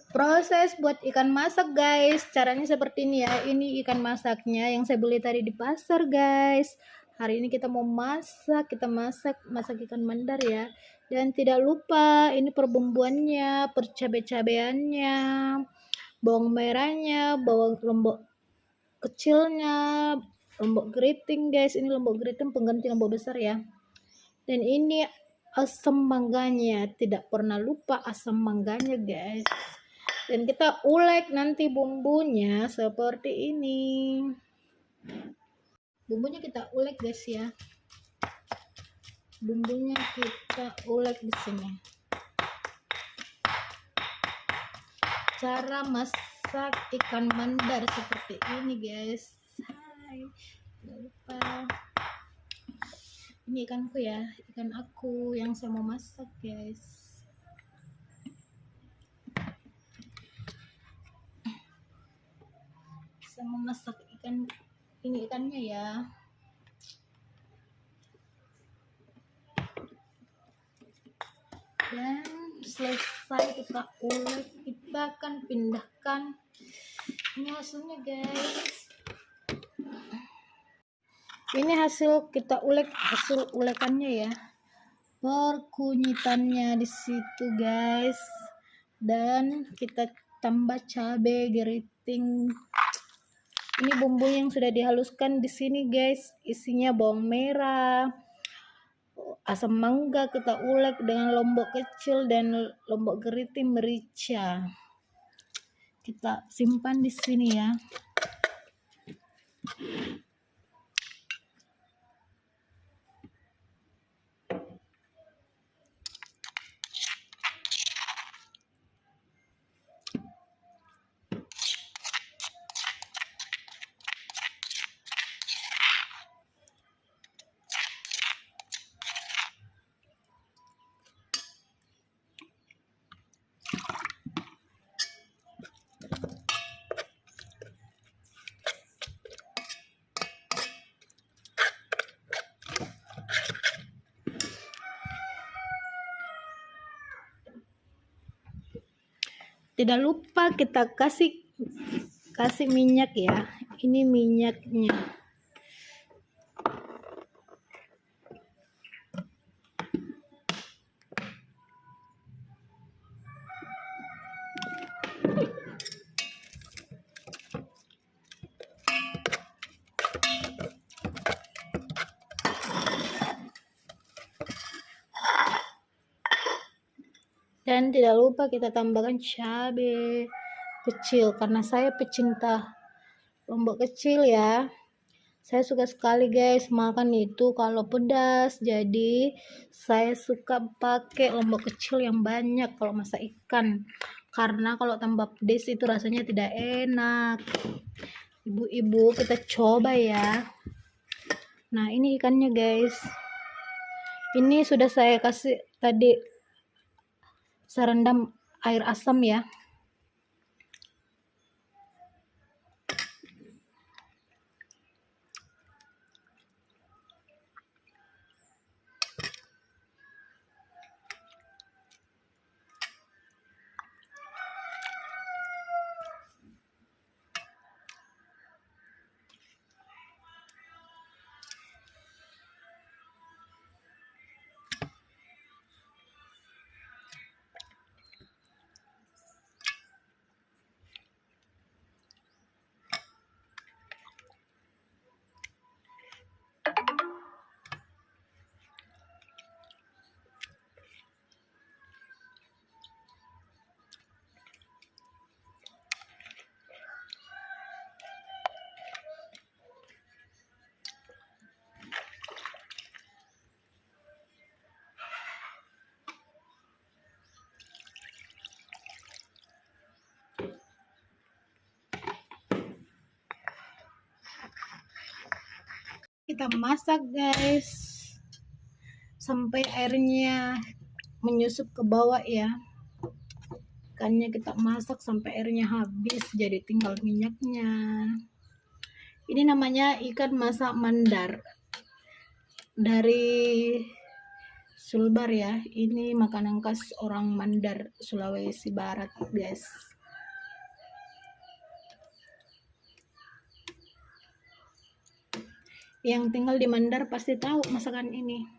Proses buat ikan masak guys, caranya seperti ini ya. Ini ikan masaknya yang saya beli tadi di pasar guys. Hari ini kita mau masak, kita masak ikan mandar ya. Dan tidak lupa ini perbumbuannya, percabai-cabeannya, bawang merahnya, bawang lombok kecilnya, lombok keriting guys. Ini lombok keriting pengganti lombok besar ya. Dan ini asam mangganya, tidak pernah lupa asam mangganya guys. Dan kita ulek nanti bumbunya seperti ini. Bumbunya kita ulek guys ya. Bumbunya kita ulek di sini. Cara masak ikan mandar seperti ini guys. Hai, jangan lupa. Ini ikanku ya, ikan aku yang saya mau masak guys. Saya mau masak ikan, ini ikannya ya. Dan selesai kita ulek, kita akan pindahkan ini hasilnya guys. Ini hasil kita ulek, hasil ulekannya ya, perkunyitannya di situ guys. Dan kita tambah cabai keriting. Ini bumbu yang sudah dihaluskan di sini guys, isinya bawang merah, asam mangga kita ulek dengan lombok kecil dan lombok keriting merica. Kita simpan di sini ya. Tidak lupa kita kasih minyak ya. Ini minyaknya. Dan tidak lupa kita tambahkan cabai kecil, karena saya pecinta lombok kecil ya. Saya suka sekali guys makan itu kalau pedas, jadi saya suka pakai lombok kecil yang banyak kalau masak ikan, karena kalau tambah pedas itu rasanya tidak enak. Ibu-ibu, kita coba ya. Nah, ini ikannya guys. Ini sudah saya kasih tadi, saya rendam air asam ya. Kita masak guys sampai airnya menyusup ke bawah ya. Ikannya kita masak sampai airnya habis, jadi tinggal minyaknya. Ini namanya ikan masak mandar. Dari Sulbar ya, ini makanan khas orang Mandar, Sulawesi Barat guys. Yang tinggal di Mandar pasti tahu masakan ini.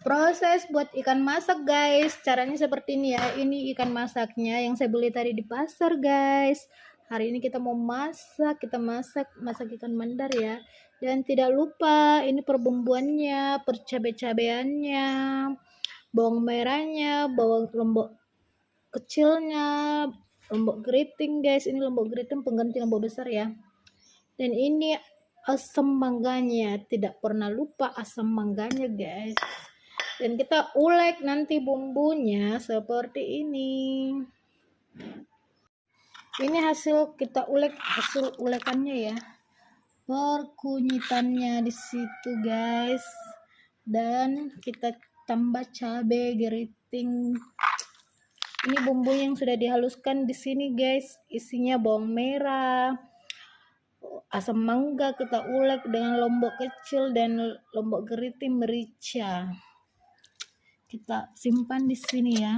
Proses buat ikan masak guys, caranya seperti ini ya. Ini ikan masaknya yang saya beli tadi di pasar guys. Hari ini kita mau masak, kita masak ikan mandar ya. Dan tidak lupa ini perbumbuannya, percabai-cabeannya, bawang merahnya, bawang lombok kecilnya, lombok keriting guys. Ini lombok keriting pengganti lombok besar ya. Dan ini asam mangganya, tidak pernah lupa asam mangganya guys. Dan kita ulek nanti bumbunya seperti ini. Ini hasil kita ulek, hasil ulekannya ya, perkunyitannya di situ guys. Dan kita tambah cabai keriting. Ini bumbu yang sudah dihaluskan di sini guys, isinya bawang merah, asam mangga kita ulek dengan lombok kecil dan lombok keriting merica. Kita simpan di sini ya.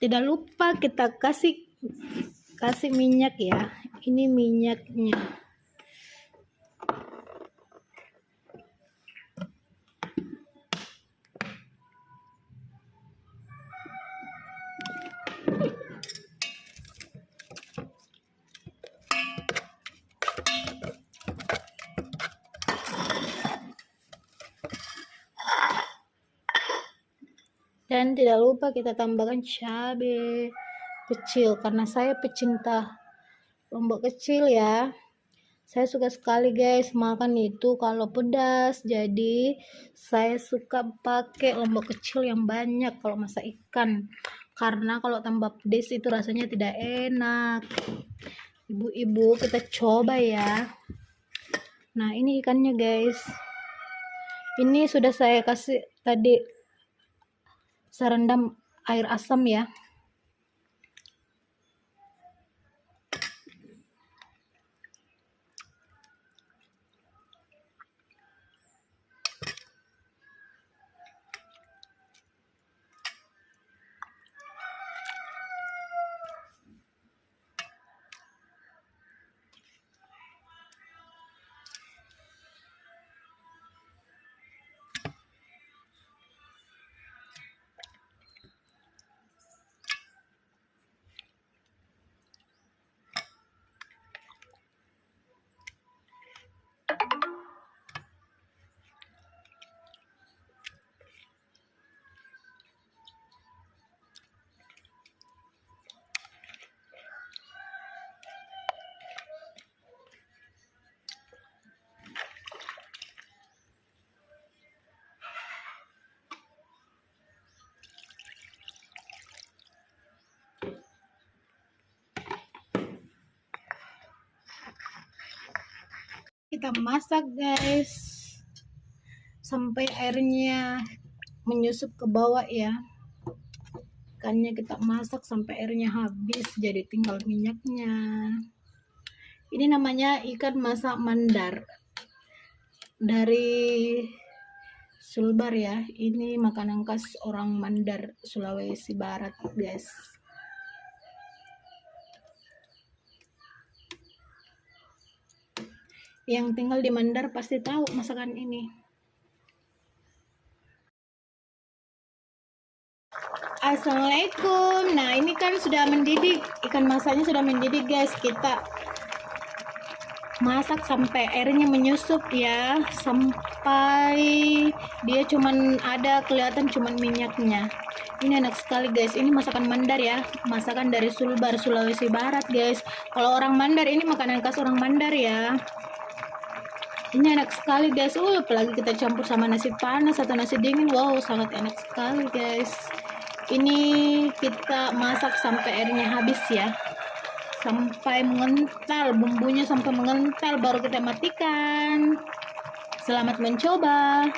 Tidak lupa kita kasih minyak ya. Ini minyaknya. Dan tidak lupa kita tambahkan cabai kecil, karena saya pecinta lombok kecil ya. Saya suka sekali guys makan itu kalau pedas, jadi saya suka pakai lombok kecil yang banyak kalau masak ikan, karena kalau tambah pedas itu rasanya tidak enak. Ibu-ibu kita coba ya. Nah ini ikannya guys, ini sudah saya kasih tadi, saya rendam air asam ya. Kita masak guys sampai airnya menyusup ke bawah ya. Ikannya kita masak sampai airnya habis, jadi tinggal minyaknya. Ini namanya ikan masak mandar dari Sulbar ya. Ini makanan khas orang Mandar, Sulawesi Barat guys. Yang tinggal di Mandar pasti tahu masakan ini. Assalamualaikum. Nah ini kan sudah mendidih, ikan masaknya sudah mendidih guys. Kita masak sampai airnya menyusup ya, sampai dia cuman ada kelihatan cuman minyaknya. Ini enak sekali guys, ini masakan Mandar ya, masakan dari Sulbar, Sulawesi Barat guys. Kalau orang Mandar ini makanan khas orang Mandar ya. Ini enak sekali guys, apalagi kita campur sama nasi panas atau nasi dingin, wow sangat enak sekali guys. Ini kita masak sampai airnya habis ya, sampai mengental, bumbunya sampai mengental baru kita matikan. Selamat mencoba.